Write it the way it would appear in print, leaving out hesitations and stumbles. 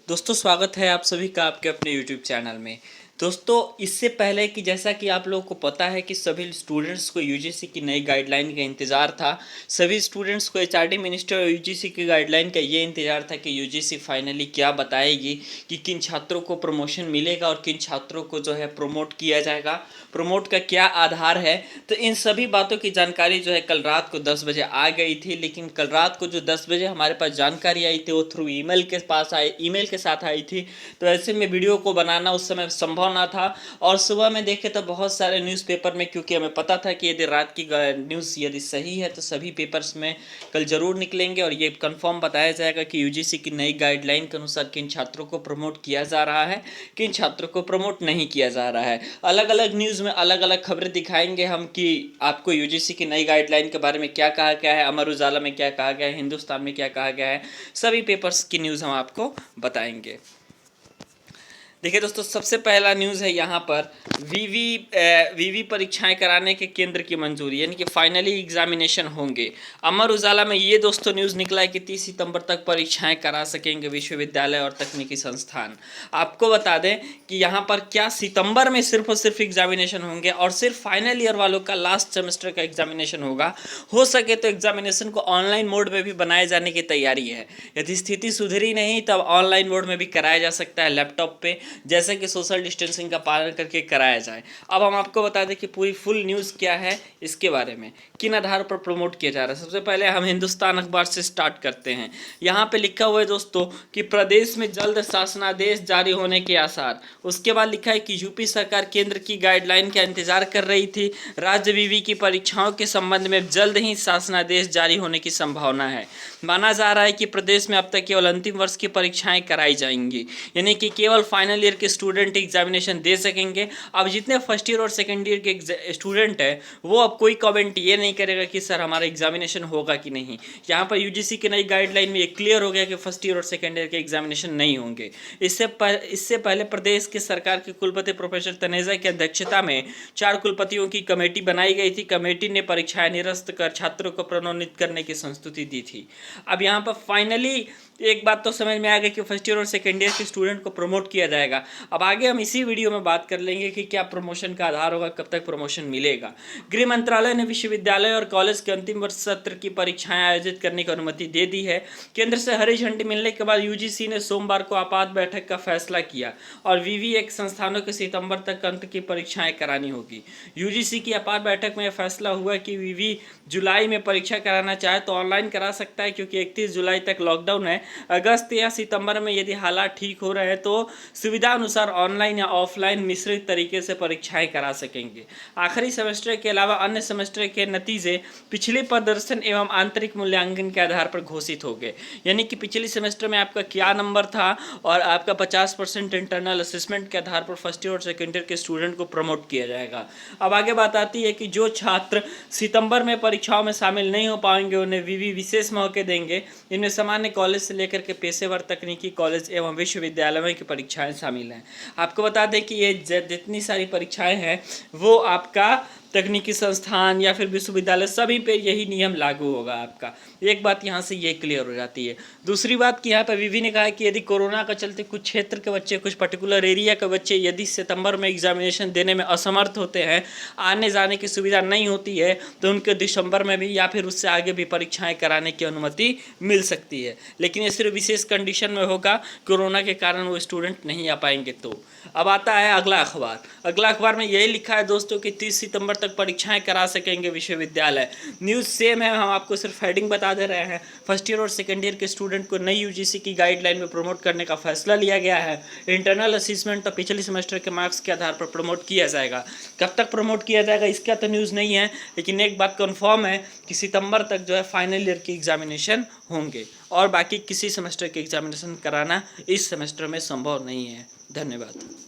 दोस्तों स्वागत है आप सभी का आपके अपने YouTube चैनल में। दोस्तों इससे पहले कि जैसा कि आप लोगों को पता है कि सभी स्टूडेंट्स को यूजीसी की नई गाइडलाइन का इंतज़ार था। सभी स्टूडेंट्स को एचआरडी मिनिस्टर और यूजीसी की गाइडलाइन का ये इंतज़ार था कि यूजीसी फाइनली क्या बताएगी कि किन छात्रों को प्रमोशन मिलेगा और किन छात्रों को जो है प्रमोट किया जाएगा, प्रमोट का क्या आधार है। तो इन सभी बातों की जानकारी जो है कल रात को 10 बजे आ गई थी, लेकिन कल रात को जो 10 बजे हमारे पास जानकारी आई थी वो थ्रू ईमेल के साथ आई थी। तो ऐसे में वीडियो को बनाना उस समय संभव ना था। और सुबह में देखे तो बहुत सारे न्यूज़पेपर में, क्योंकि हमें पता था कि यदि रात की न्यूज़ यदि सही है तो सभी पेपर्स में कल ज़रूर निकलेंगे और ये कंफर्म बताया जाएगा कि यूजीसी की नई गाइडलाइन के अनुसार किन छात्रों को प्रमोट किया जा रहा है, किन छात्रों को प्रमोट नहीं किया जा रहा है। अलग अलग न्यूज़ में अलग अलग खबरें दिखाएंगे हम कि आपको यूजीसी की नई गाइडलाइन के बारे में क्या कहा गया है, अमर उजाला में क्या कहा गया है, हिंदुस्तान में क्या कहा गया है, सभी पेपर्स की न्यूज़ हम आपको बताएंगे। देखिए दोस्तों, सबसे पहला न्यूज़ है यहाँ पर वीवी परीक्षाएं कराने के केंद्र की मंजूरी, यानी कि फाइनली एग्जामिनेशन होंगे। अमर उजाला में ये दोस्तों न्यूज़ निकला है कि 30 सितंबर तक परीक्षाएं करा सकेंगे विश्वविद्यालय और तकनीकी संस्थान। आपको बता दें कि यहाँ पर क्या सितंबर में सिर्फ और सिर्फ एग्जामिनेशन होंगे और सिर्फ फाइनल ईयर वालों का लास्ट सेमेस्टर का एग्जामिनेशन होगा। हो सके तो एग्जामिनेशन को ऑनलाइन मोड में भी बनाए जाने की तैयारी है। यदि स्थिति सुधरी नहीं तब ऑनलाइन मोड में भी कराया जा सकता है लैपटॉप पे, जैसे कि सोशल डिस्टेंसिंग का पालन करके कराया जाए। अब हम आपको बता दें कि पूरी फुल न्यूज़ क्या है इसके बारे में, किन आधार पर प्रमोट किया जा रहा है। सबसे पहले हम हिंदुस्तान अखबार से स्टार्ट करते हैं। यहाँ पे लिखा हुआ है दोस्तों कि प्रदेश में जल्द शासनादेश जारी होने के आसार। उसके बाद लिखा है कि यूपी सरकार केंद्र की गाइडलाइन का इंतजार कर रही थी। राज्य विवि की परीक्षाओं के संबंध में जल्द ही शासनादेश जारी होने की संभावना है। माना जा रहा है कि प्रदेश में अब तक केवल अंतिम वर्ष की परीक्षाएं कराई जाएंगी, यानी कि केवल फाइनल ईयर के स्टूडेंट एग्जामिनेशन दे सकेंगे। अब जितने फर्स्ट ईयर और सेकेंड ईयर के स्टूडेंट हैं वो अब कोई कमेंट ये नहीं करेगा कि सर हमारा एग्जामिनेशन होगा कि नहीं। यहाँ पर यूजीसी की नई गाइडलाइन में ये क्लियर हो गया कि फर्स्ट ईयर और सेकेंड ईयर के एग्जामिनेशन नहीं होंगे। इससे पहले प्रदेश के सरकार के कुलपति प्रोफेसर तनेजा की अध्यक्षता में 4 कुलपतियों की कमेटी बनाई गई थी। कमेटी ने परीक्षाएं निरस्त कर छात्रों को प्रोन्नत करने की संस्तुति दी थी। अब यहाँ पर फाइनली एक बात तो समझ में आ गई कि फर्स्ट ईयर और सेकेंड ईयर के स्टूडेंट को प्रमोट किया जाएगा। अब आगे हम इसी वीडियो में बात कर लेंगे कि क्या प्रमोशन का आधार होगा, कब तक प्रमोशन मिलेगा। गृह मंत्रालय ने विश्वविद्यालय और कॉलेज के अंतिम वर्ष सत्र की परीक्षाएं आयोजित करने की अनुमति दे दी है। केंद्र से हरी झंडी मिलने के बाद यूजीसी ने सोमवार को आपात बैठक का फैसला किया और विवि एक संस्थानों के सितंबर तक अंत की परीक्षाएं करानी होगी। यूजीसी की आपात बैठक में यह फैसला हुआ कि विवि जुलाई में परीक्षा कराना चाहे तो ऑनलाइन करा सकता है, क्योंकि 31 जुलाई तक लॉकडाउन है। अगस्त या सितंबर में यदि हालात ठीक हो रहे हैं तो सुविधा अनुसार ऑनलाइन या ऑफलाइन मिश्रित तरीके से परीक्षाएं करा सकेंगे। आखिरी सेमेस्टर के अलावा अन्य सेमेस्टर के नतीजे पिछले प्रदर्शन एवं आंतरिक मूल्यांकन के आधार पर घोषित हो गए, यानी कि पिछले सेमेस्टर में आपका क्या नंबर था और आपका 50% इंटरनल असेसमेंट के आधार पर फर्स्ट ईयर और सेकेंड ईयर के स्टूडेंट को प्रमोट किया जाएगा। अब आगे बात आती है कि जो छात्र सितंबर में परीक्षाओं में शामिल नहीं हो पाएंगे उन्हें विवि विशेष मौके देंगे। इनमें सामान्य कॉलेज से लेकर के पेशेवर तकनीकी कॉलेज एवं विश्वविद्यालयों की परीक्षाएं शामिल हैं। आपको बता दें कि ये जितनी सारी परीक्षाएं हैं वो आपका तकनीकी संस्थान या फिर विश्वविद्यालय सभी पे यही नियम लागू होगा आपका। एक बात यहाँ से ये क्लियर हो जाती है। दूसरी बात कि यहाँ पर विवि ने कहा है कि यदि कोरोना का चलते कुछ क्षेत्र के बच्चे, कुछ पर्टिकुलर एरिया के बच्चे यदि सितंबर में एग्जामिनेशन देने में असमर्थ होते हैं, आने जाने की सुविधा नहीं होती है, तो उनके दिसंबर में भी या फिर उससे आगे भी परीक्षाएं कराने की अनुमति मिल सकती है। लेकिन ये सिर्फ विशेष कंडीशन में होगा, कोरोना के कारण वो स्टूडेंट नहीं आ पाएंगे। तो अब आता है अगला अखबार। अगला अखबार में यही लिखा है दोस्तों कि 30 सितंबर तक परीक्षाएं करा सकेंगे विश्वविद्यालय। न्यूज़ सेम है, हम आपको सिर्फ हेडिंग बता दे रहे हैं। फर्स्ट ईयर और सेकेंड ईयर के स्टूडेंट को नई यूजीसी की गाइडलाइन में प्रमोट करने का फैसला लिया गया है। इंटरनल असेसमेंट तो पिछले सेमेस्टर के मार्क्स के आधार पर प्रमोट किया जाएगा। कब तक प्रमोट किया जाएगा इसका तो न्यूज़ नहीं है, लेकिन एक बात कन्फर्म है कि सितंबर तक जो है फाइनल ईयर की एग्जामिनेशन होंगे और बाकी किसी सेमेस्टर के एग्जामिनेशन कराना इस सेमेस्टर में संभव नहीं है। धन्यवाद।